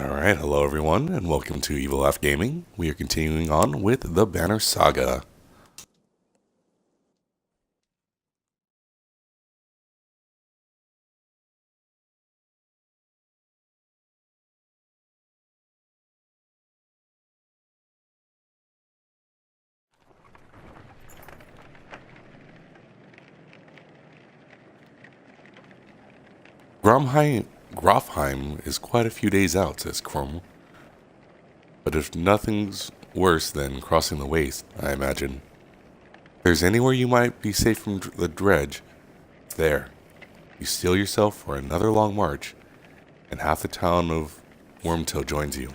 Alright, hello everyone, and welcome to Evil Laugh Gaming. We are continuing on with the Banner Saga. Grofheim is quite a few days out, says Chrome. But if nothing's worse than crossing the waste, I imagine. If there's anywhere you might be safe from the dredge, it's there. You steel yourself for another long march, and half the town of Wormtail joins you.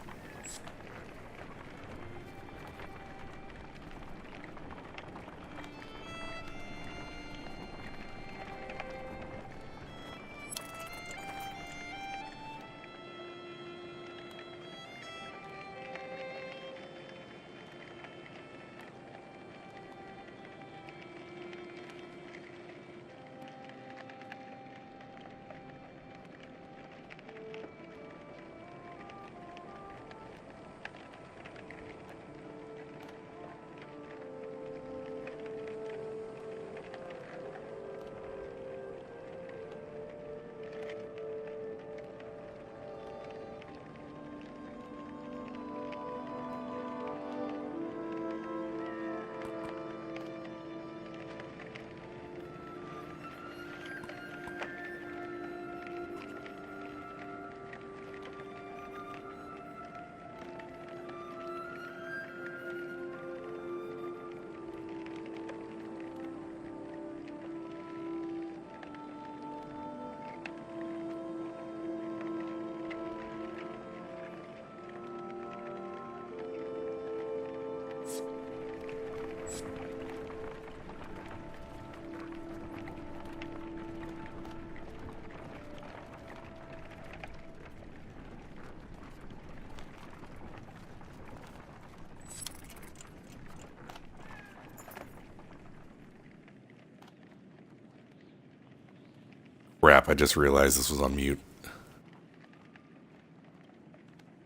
Crap, I just realized this was on mute.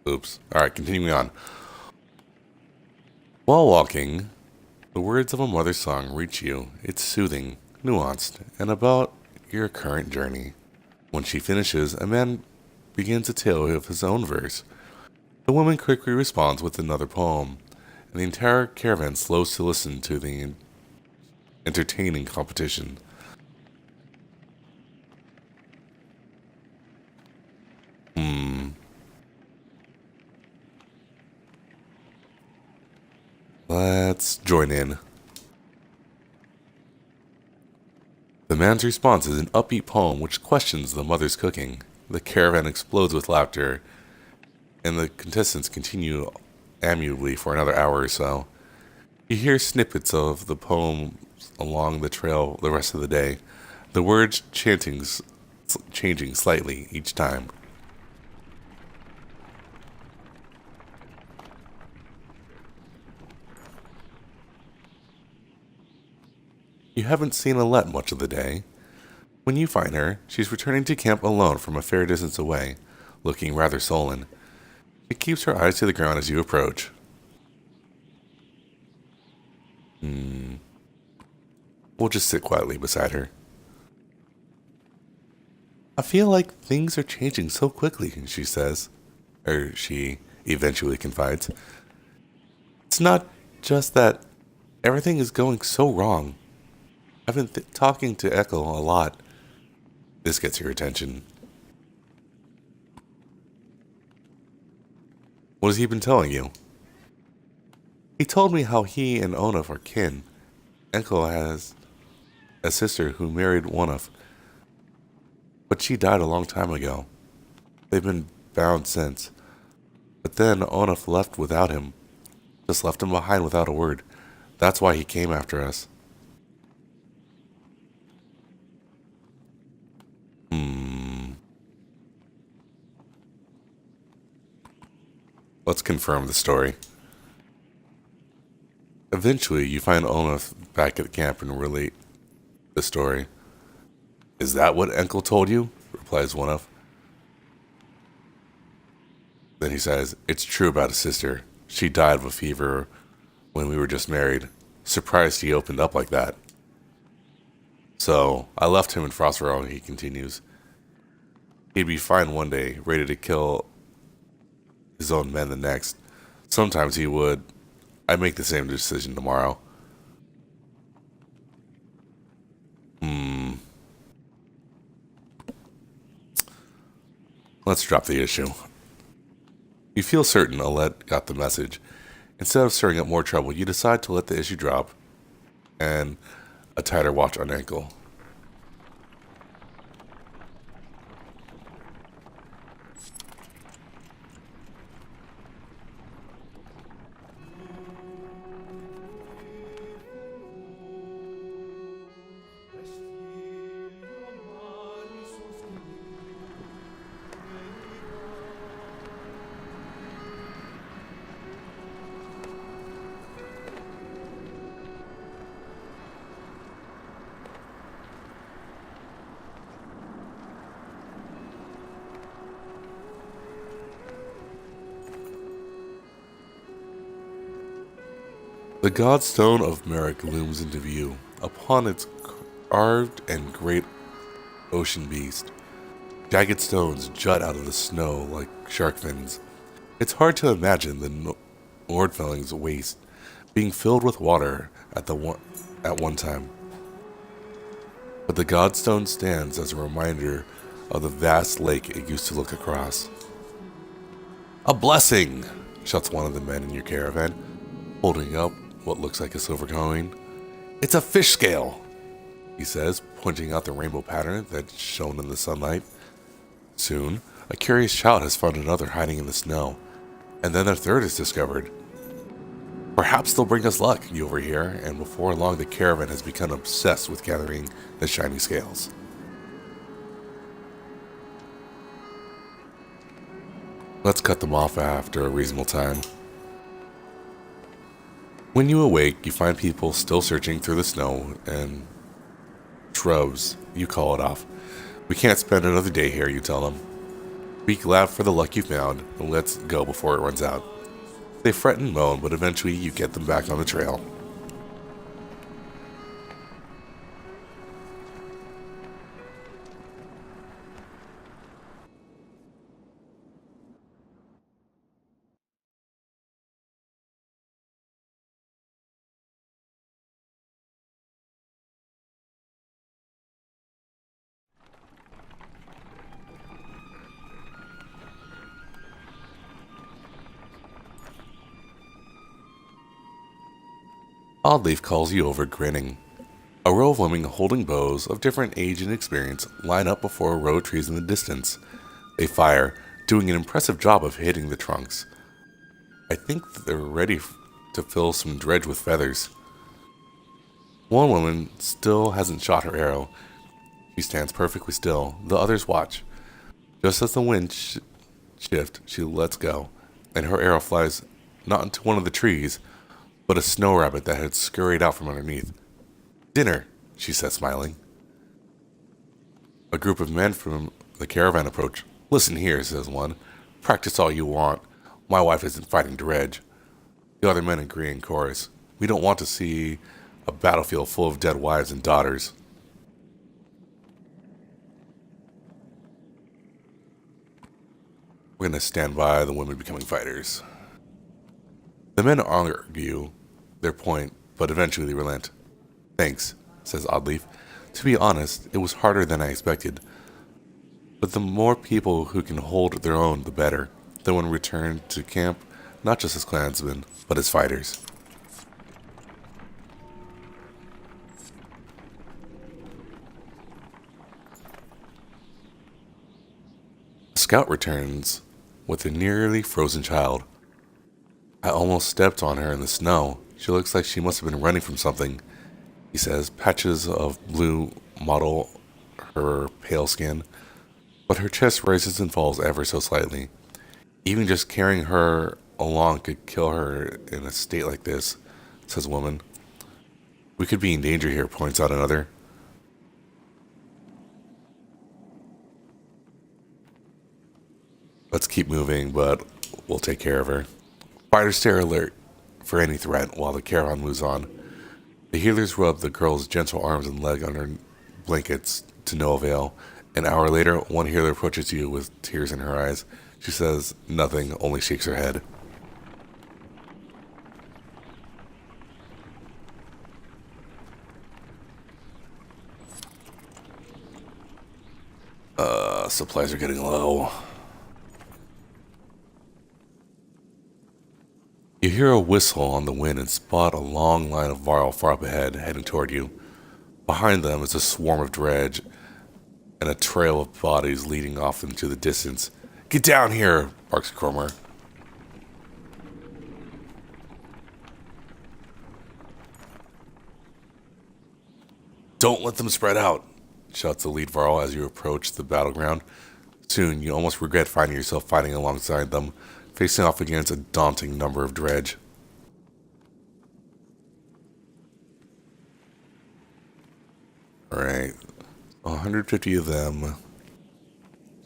Oops. Alright, continuing on. While walking, the words of a mother's song reach you. It's soothing, nuanced, and about your current journey. When she finishes, a man begins a tale of his own verse. The woman quickly responds with another poem, and the entire caravan slows to listen to the entertaining competition. Let's join in. The man's response is an upbeat poem which questions the mother's cooking. The caravan explodes with laughter, and the contestants continue amiably for another hour or so. You hear snippets of the poem along the trail the rest of the day, the words changing slightly each time. You haven't seen Alette much of the day. When you find her, she's returning to camp alone from a fair distance away, looking rather sullen. She keeps her eyes to the ground as you approach. We'll just sit quietly beside her. I feel like things are changing so quickly, she says. Or she eventually confides. It's not just that everything is going so wrong. I've been talking to Echo a lot. This gets your attention. What has he been telling you? He told me how he and Onuf are kin. Echo has a sister who married Onuf, but she died a long time ago. They've been bound since. But then Onuf left without him. Just left him behind without a word. That's why he came after us. Let's confirm the story. Eventually, you find Onuf back at the camp and relate the story. Is that what Enkel told you? Replies Onuf. Then he says, "It's true about his sister. She died of a fever when we were just married. Surprised he opened up like that. So I left him in Frostborough," he continues. "He'd be fine one day, ready to kill his own men the next. Sometimes he would. I'd make the same decision tomorrow." Let's drop the issue. You feel certain Alette got the message. Instead of stirring up more trouble, you decide to let the issue drop and a tighter watch on Ankle. The Godstone of Merrick looms into view. Upon its carved and great ocean beast, jagged stones jut out of the snow like shark fins. It's hard to imagine the Nordfelling's waste being filled with water at one time. But the Godstone stands as a reminder of the vast lake it used to look across. "A blessing!" shouts one of the men in your caravan, holding up what looks like a silver coin. "It's a fish scale," he says, pointing out the rainbow pattern that shone in the sunlight. Soon, a curious shout has found another hiding in the snow, and then a third is discovered. "Perhaps they'll bring us luck," you overhear, and before long the caravan has become obsessed with gathering the shiny scales. Let's cut them off after a reasonable time. When you awake, you find people still searching through the snow and shrubs. You call it off. "We can't spend another day here," you tell them. "Be glad for the luck you found, and let's go before it runs out." They fret and moan, but eventually you get them back on the trail. Oddleaf calls you over, grinning. A row of women holding bows of different age and experience line up before a row of trees in the distance. They fire, doing an impressive job of hitting the trunks. I think they're ready to fill some dredge with feathers. One woman still hasn't shot her arrow. She stands perfectly still. The others watch. Just as the wind shifts, she lets go, and her arrow flies not into one of the trees, but a snow rabbit that had scurried out from underneath. "Dinner," she says, smiling. A group of men from the caravan approach. "Listen here," says one. "Practice all you want. My wife isn't fighting dredge." The other men agree in chorus. "We don't want to see a battlefield full of dead wives and daughters." We're going to stand by the women becoming fighters. The men argue their point, but eventually they relent. "Thanks," says Oddleaf. "To be honest, it was harder than I expected. But the more people who can hold their own, the better. Then when we return to camp, not just as clansmen, but as fighters." A scout returns with a nearly frozen child. "I almost stepped on her in the snow. She looks like she must have been running from something," he says. Patches of blue mottle her pale skin, but her chest rises and falls ever so slightly. "Even just carrying her along could kill her in a state like this," says a woman. "We could be in danger here," points out another. "Let's keep moving, but We'll take care of her. Fighters stay alert for any threat while the caravan moves on. The healers rub the girl's gentle arms and leg under blankets to no avail. An hour later, one healer approaches you with tears in her eyes. She says nothing, only shakes her head. Supplies are getting low. You hear a whistle on the wind and spot a long line of Varl far up ahead, heading toward you. Behind them is a swarm of dredge and a trail of bodies leading off into the distance. "Get down here!" barks Cromer. "Don't let them spread out," shouts the lead Varl as you approach the battleground. Soon, you almost regret finding yourself fighting alongside them, facing off against a daunting number of dredge. Alright, 150 of them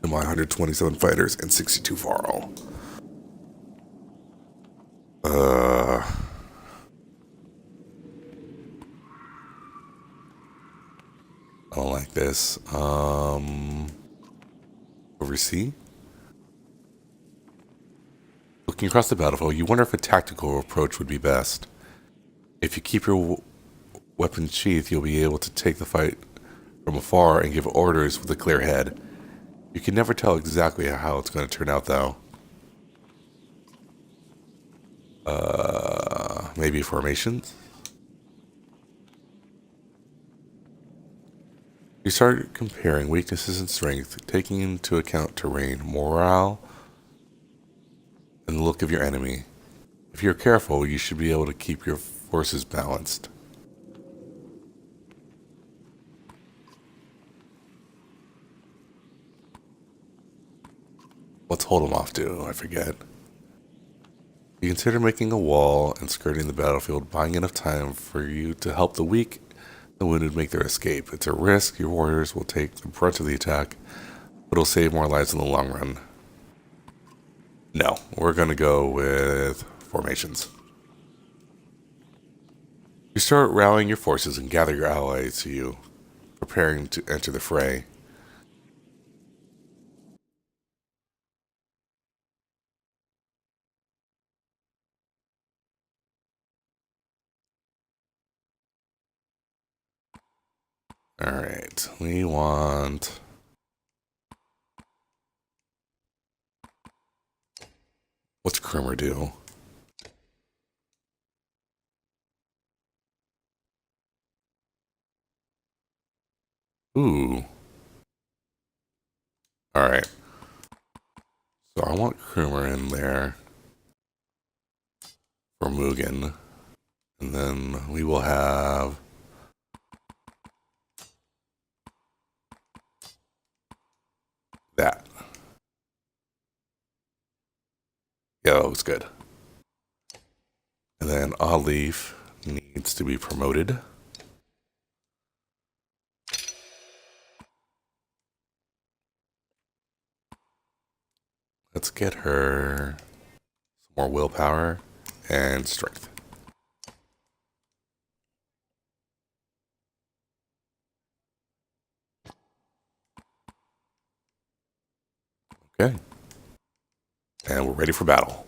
to my 127 fighters and 62 Varl. I don't like this. Oversee? Looking across the battlefield, you wonder if a tactical approach would be best. If you keep your weapon sheath, you'll be able to take the fight from afar and give orders with a clear head. You can never tell exactly how it's going to turn out, though. Maybe formations? You start comparing weaknesses and strength, taking into account terrain, morale, and the look of your enemy. If you're careful, you should be able to keep your forces balanced. What's hold them off do? I forget. You consider making a wall and skirting the battlefield, buying enough time for you to help the weak and wounded make their escape. It's a risk. Your warriors will take the brunt of the attack, but it'll save more lives in the long run. No, we're going to go with formations. You start rallying your forces and gather your allies to you, preparing to enter the fray. Alright, we want... What's Cromer do? Ooh. Alright. So I want Cromer in there for Mugen. And then we will have... that. Yeah, that looks good. And then Oddleaf needs to be promoted. Let's get her some more willpower and strength. Okay. And we're ready for battle.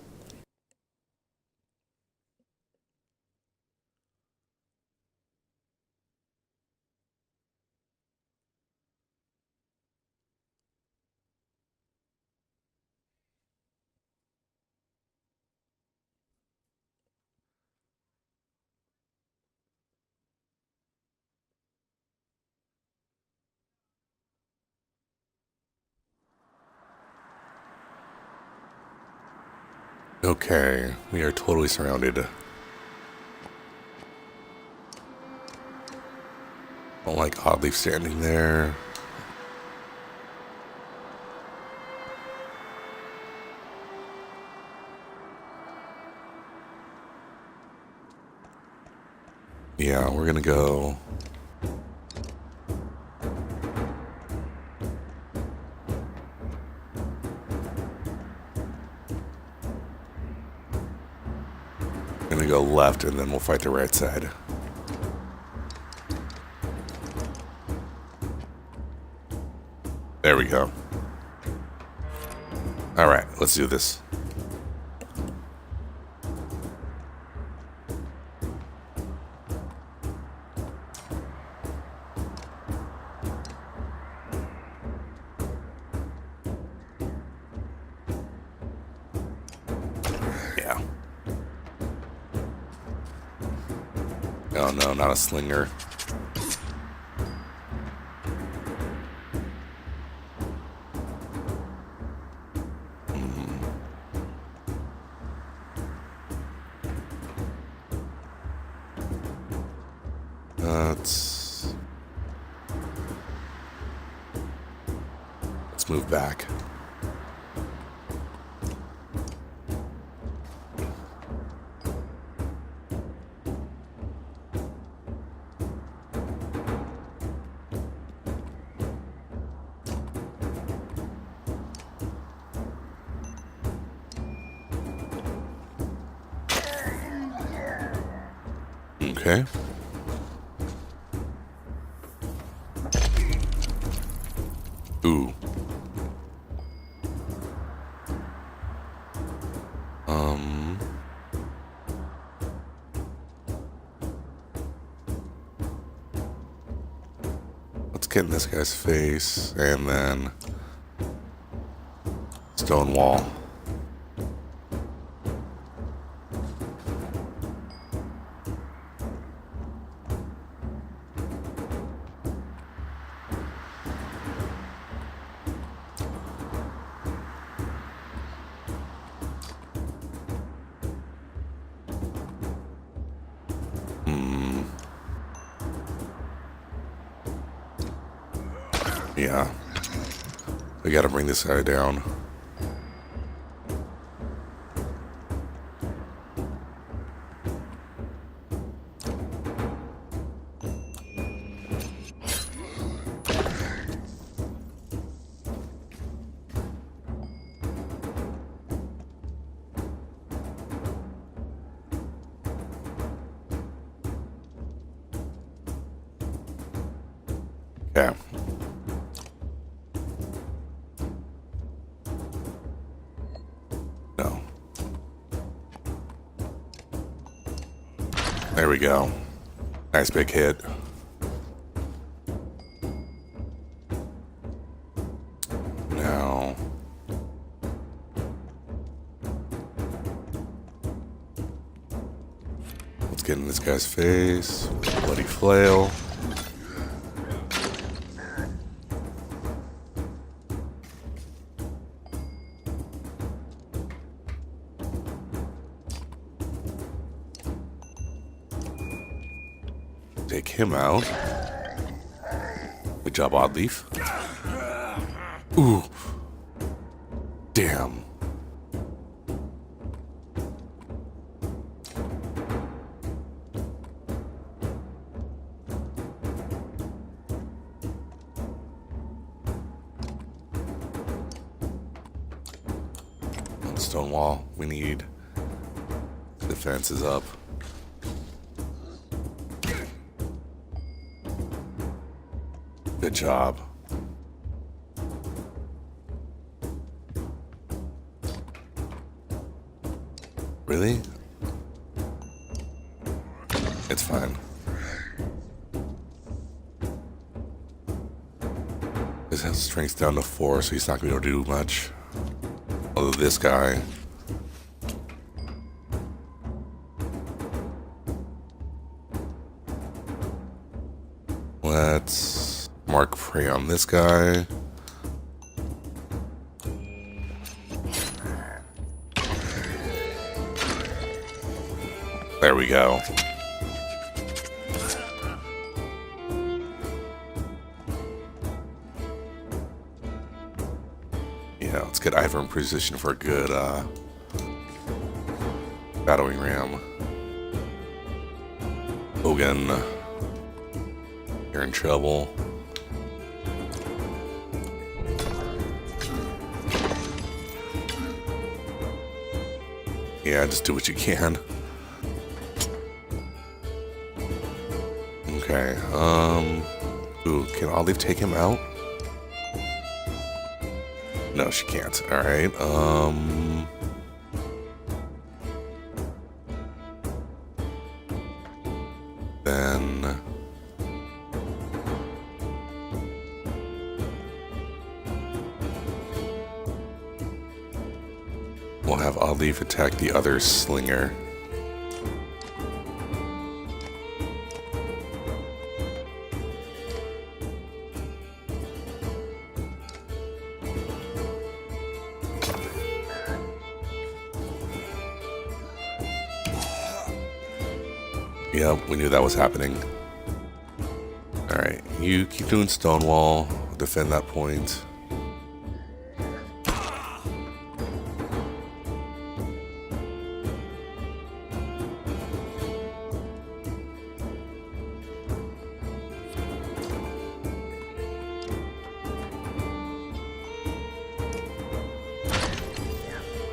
Okay, we are totally surrounded. Don't like Oddleaf standing there. Yeah, we're gonna go. Gonna go left and then we'll fight the right side. There we go. Alright, let's do this. Yeah. Oh no, not a slinger. Let's move back. Okay. Ooh. Let's get in this guy's face and then stone wall. Yeah. We gotta bring this guy down. Yeah. No. There we go. Nice big hit. Now. Let's get in this guy's face. Bloody flail. Take him out. Good job, Oddleaf. Ooh. Damn. On stone wall, we need defenses up. Good job. Really? It's fine. His strength's down to 4, so he's not going to be able to do much. Although this guy... Let's mark prey on this guy. There we go. Yeah, let's get Ivor in position for a good battering ram. Hogan, you're in trouble. Yeah, just do what you can. Okay, ooh, can Olive take him out? No, she can't. Alright, then... we'll have Olive attack the other slinger. Yep, we knew that was happening. Alright, you keep doing Stonewall, defend that point.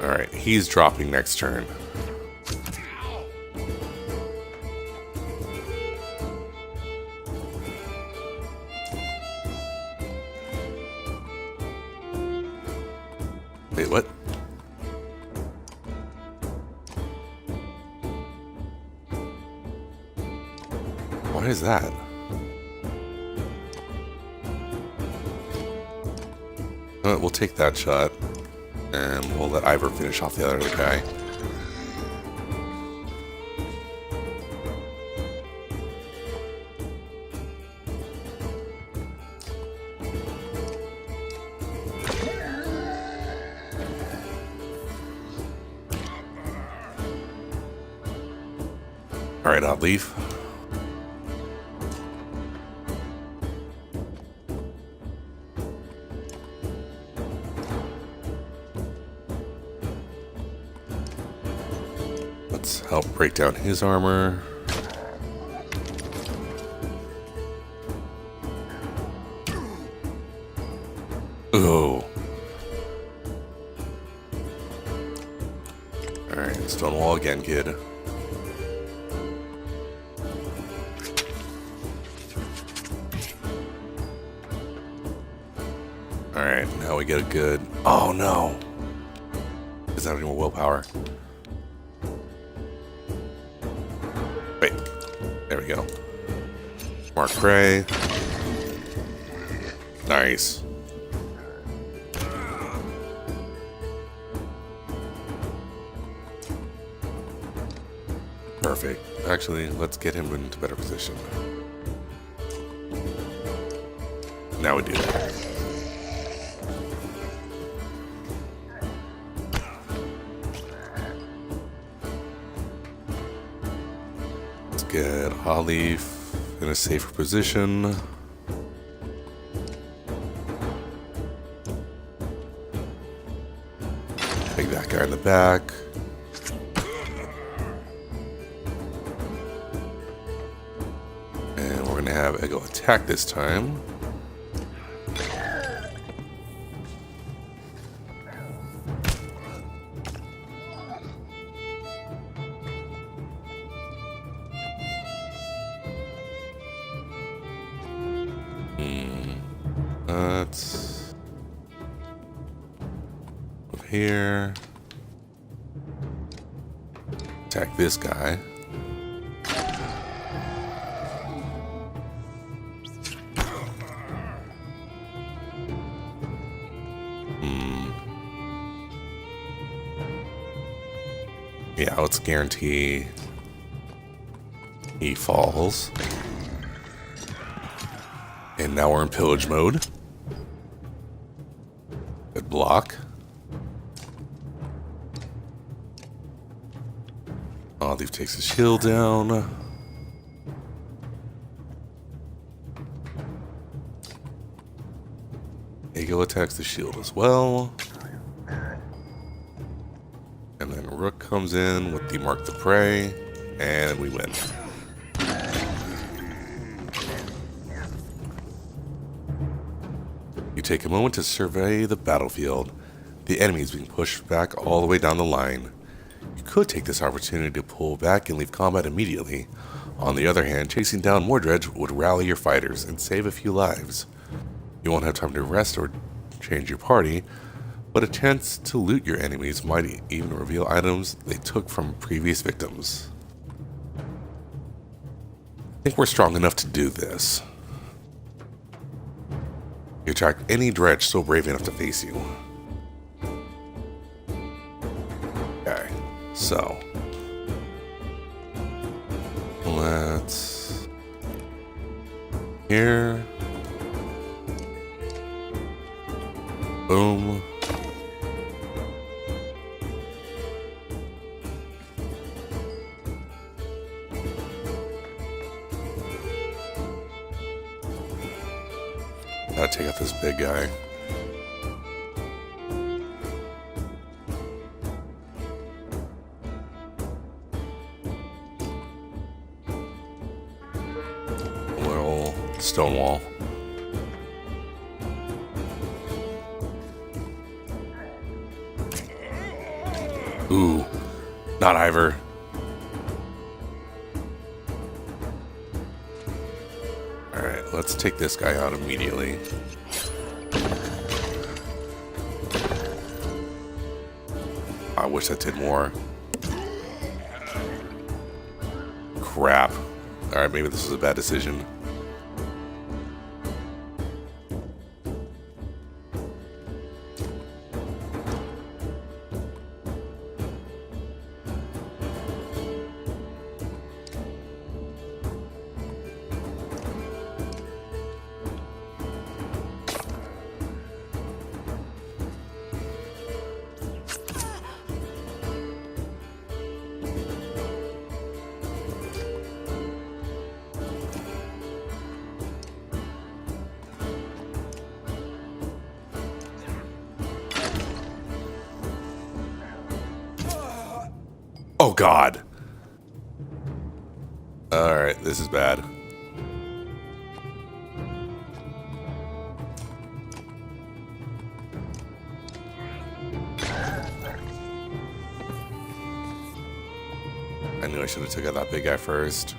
Alright, he's dropping next turn. Wait, what? Why is that? We'll take that shot, and we'll let Ivor finish off the other guy. Alright, I'll leave. Let's help break down his armor. Ooh. Alright, Stonewall again, kid. Alright, now we get a good... Oh no! Is that any more willpower? Wait. There we go. Mark Prey. Nice. Perfect. Actually, let's get him into better position. Now we do that. Get Holly in a safer position. Take that guy in the back. And we're going to have Ego attack this time. Let's move here. Attack this guy. Yeah, let's guarantee he falls. And now we're in pillage mode. Good block. Olive takes his shield down. Ego attacks the shield as well. And then Rook comes in with the Mark the Prey, and we win. You take a moment to survey the battlefield. The enemy is being pushed back all the way down the line. You could take this opportunity to pull back and leave combat immediately. On the other hand, chasing down more dredge would rally your fighters and save a few lives. You won't have time to rest or change your party, but a chance to loot your enemies might even reveal items they took from previous victims. I think we're strong enough to do this. You attract any dredge so brave enough to face you. Okay, so let's here. Boom. Gotta take out this big guy. Little stone wall. Ooh, not Ivor. Alright, let's take this guy out immediately. I wish that did more. Crap. Alright, maybe this was a bad decision. Oh god. Alright, this is bad. I knew I should have took out that big guy first.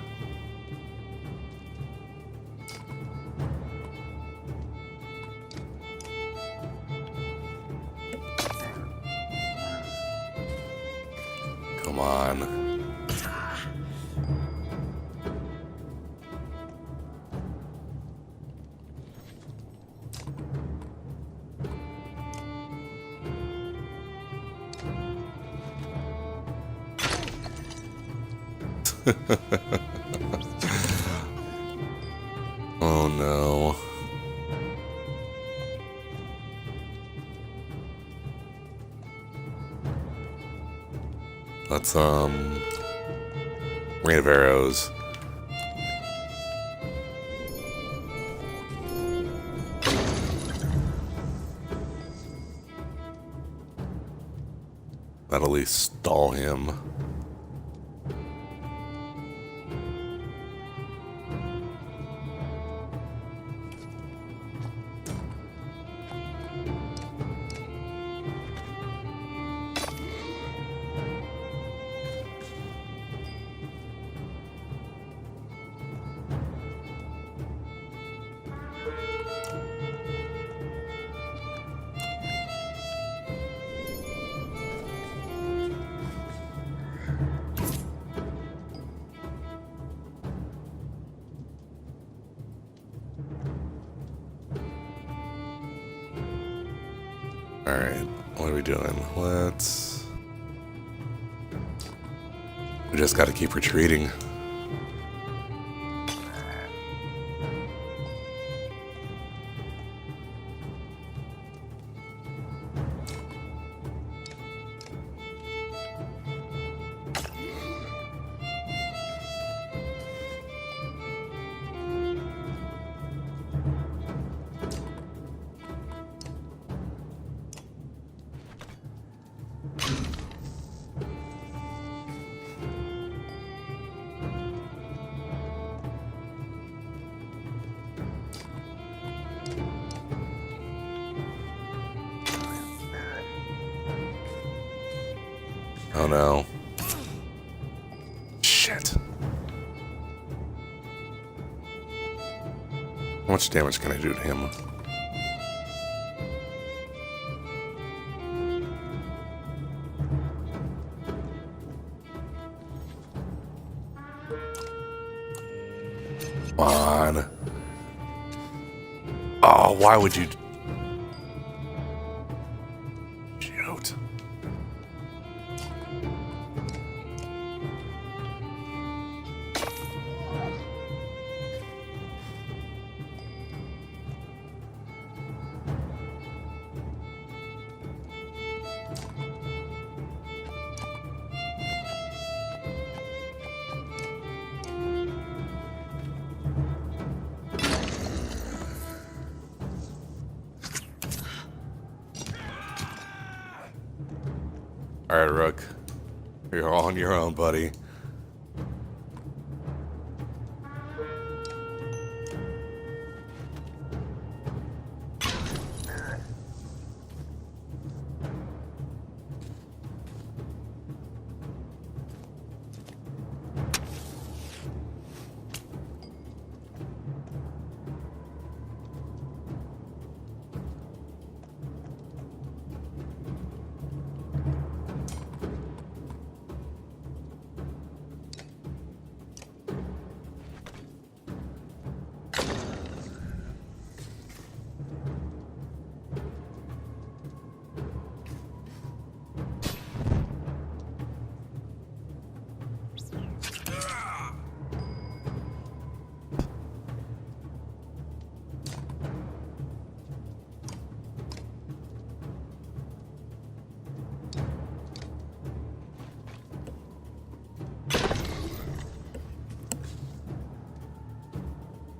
Come on. Oh no. Let's rain of arrows. That'll at least stall him. Alright, what are we doing? We just gotta keep retreating. Oh no. much damage can I do to him? Come on. Oh, why would you... Shoot. Alright, Rook. You're on your own, buddy.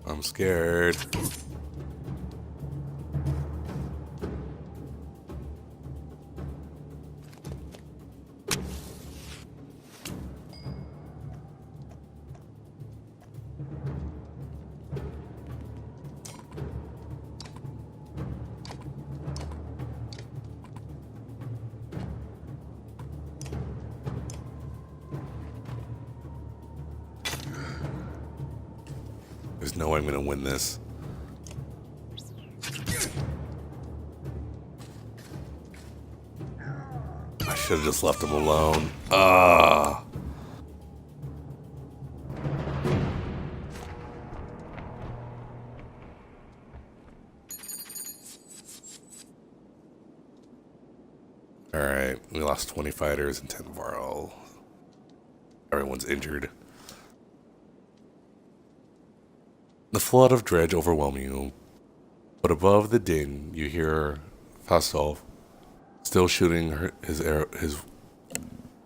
I'm scared. There's no way I'm gonna win this. I should have just left him alone. Alright, we lost 20 fighters and 10 Varl. Everyone's injured. The flood of dredge overwhelm you, but above the din, you hear Fastolf still shooting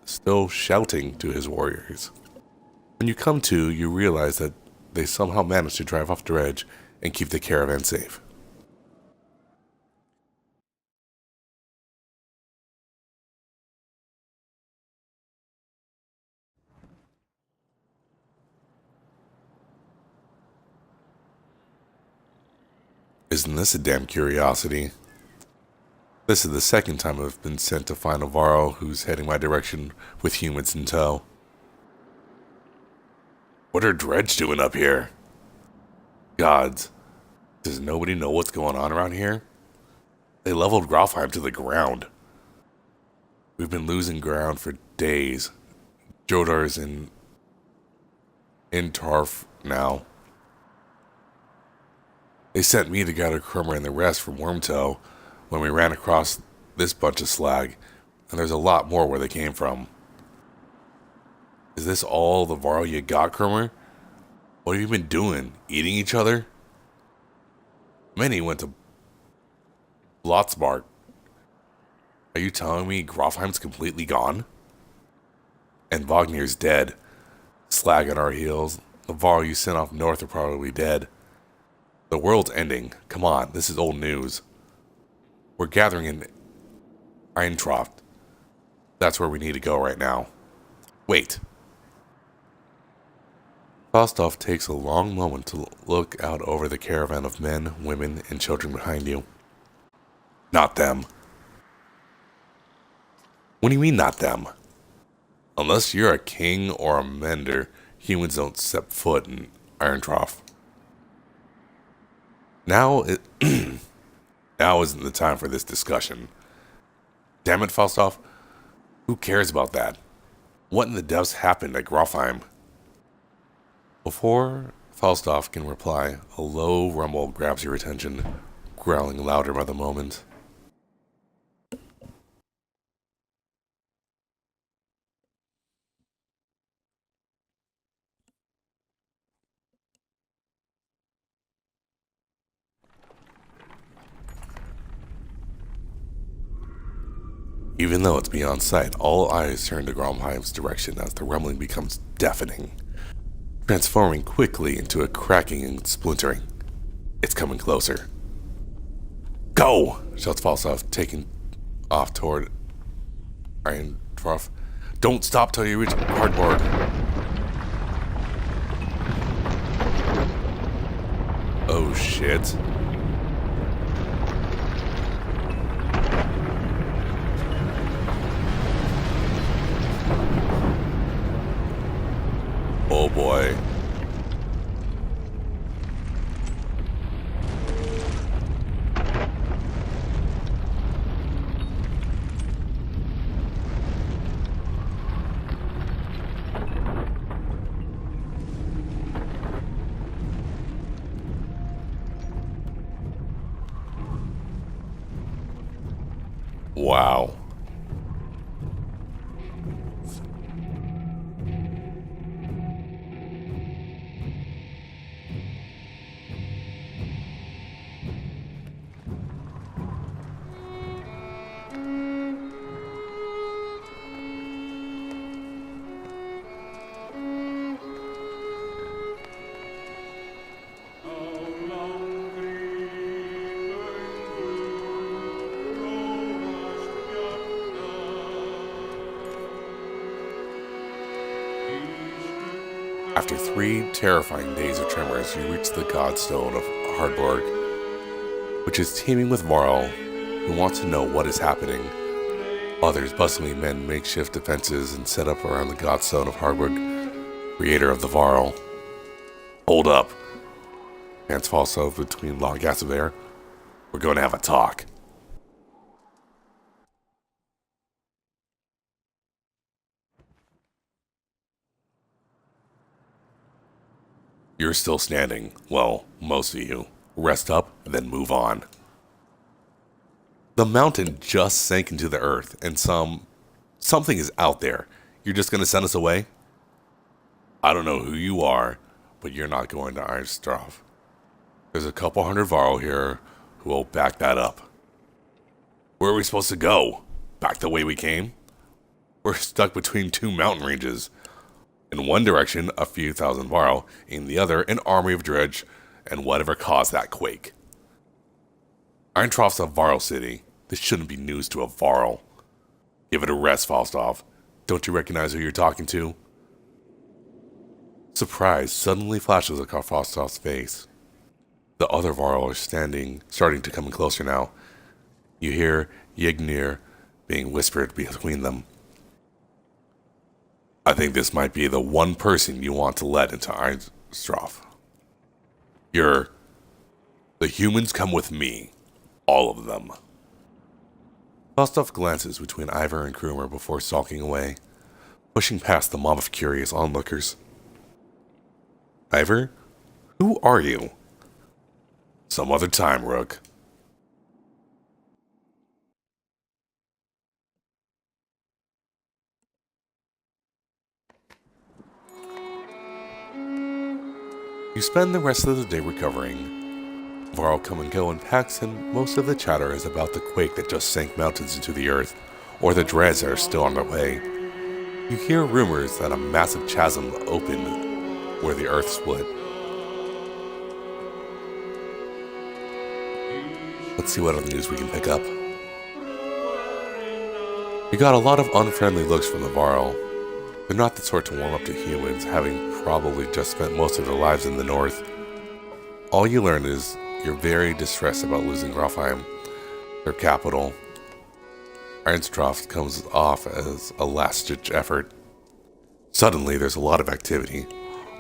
still shouting to his warriors. When you come to, you realize that they somehow managed to drive off dredge and keep the caravan safe. Isn't this a damn curiosity? This is the second time I've been sent to find a Varl who's heading my direction with humans in tow. What are Dredge doing up here? Gods, does nobody know what's going on around here? They leveled Grofheim to the ground. We've been losing ground for days. Jodar's in Tarf now. They sent me to gather Krummer and the rest from Wormtoe when we ran across this bunch of slag, and there's a lot more where they came from. Is this all the Varl you got, Krummer? What have you been doing? Eating each other? Many went to Blotzbark. Are you telling me Grofheim's completely gone? And Vognir's dead. Slag on our heels. The Varl you sent off north are probably dead. The world's ending. Come on, this is old news. We're gathering in Eintroft. That's where we need to go right now. Wait. Falstaff takes a long moment to look out over the caravan of men, women, and children behind you. Not them. What do you mean, not them? Unless you're a king or a mender, humans don't step foot in Irontrough. Now it now isn't the time for this discussion. Damn it, Falstaff. Who cares about that? What in the depths happened at Grofheim? Before Falstaff can reply, a low rumble grabs your attention, growling louder by the moment. Even though it's beyond sight, all eyes turn to Gromheim's direction as the rumbling becomes deafening, transforming quickly into a cracking and splintering. It's coming closer. Go! Shouts Falstaff, taking off toward Iron Trough. Don't stop till you reach Hardboard. Oh shit. Oh boy. Wow. After 3 terrifying days of tremors, you reach the Godstone of Hardborg, which is teeming with Varl, who wants to know what is happening. Others bustling men makeshift defenses and set up around the Godstone of Hardborg, creator of the Varl. Hold up, pants Falstaff between long gasps of air. We're going to have a talk. You're still standing. Well, most of you. Rest up, then move on. The mountain just sank into the earth, and something is out there. You're just gonna send us away? I don't know who you are, but you're not going to Ironstraff. There's a couple hundred Varl here who will back that up. Where are we supposed to go? Back the way we came? We're stuck between 2 mountain ranges. In one direction, a few thousand Varl. In the other, an army of dredge, and whatever caused that quake. Irontroff's a Varl city. This shouldn't be news to a Varl. Give it a rest, Falstaff. Don't you recognize who you're talking to? Surprise suddenly flashes across Falstaff's face. The other Varl are starting to come closer now. You hear Yignir being whispered between them. I think this might be the one person you want to let into Ironstraff. The humans come with me. All of them. Falstaff glances between Ivor and Krumer before stalking away, pushing past the mob of curious onlookers. Ivor? Who are you? Some other time, Rook. You spend the rest of the day recovering. Varl come and go in packs, and most of the chatter is about the quake that just sank mountains into the earth, or the dreads that are still on their way. You hear rumors that a massive chasm opened where the earth split. Let's see what other news we can pick up. You got a lot of unfriendly looks from the Varl. They're not the sort to warm up to humans, having probably just spent most of their lives in the north. All you learn is you're very distressed about losing Grofheim, their capital. Ironstraff comes off as a last-ditch effort. Suddenly, there's a lot of activity.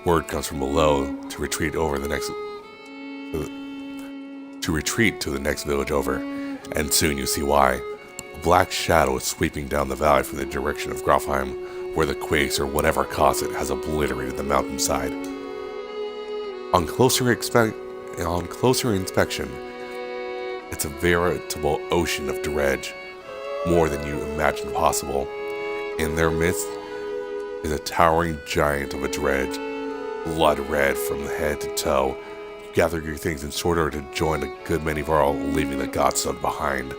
Word comes from below to retreat over the next to retreat to the next village over, and soon you see why. A black shadow is sweeping down the valley from the direction of Grofheim, where the quakes or whatever caused it has obliterated the mountainside. On closer inspection, it's a veritable ocean of dredge, more than you imagined possible. In their midst is a towering giant of a dredge, blood red from head to toe. You gather your things in short order to join a good many Varl, leaving the Godstone behind.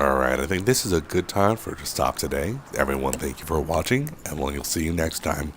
Alright, I think this is a good time for to stop today. Everyone, thank you for watching, and we'll see you next time.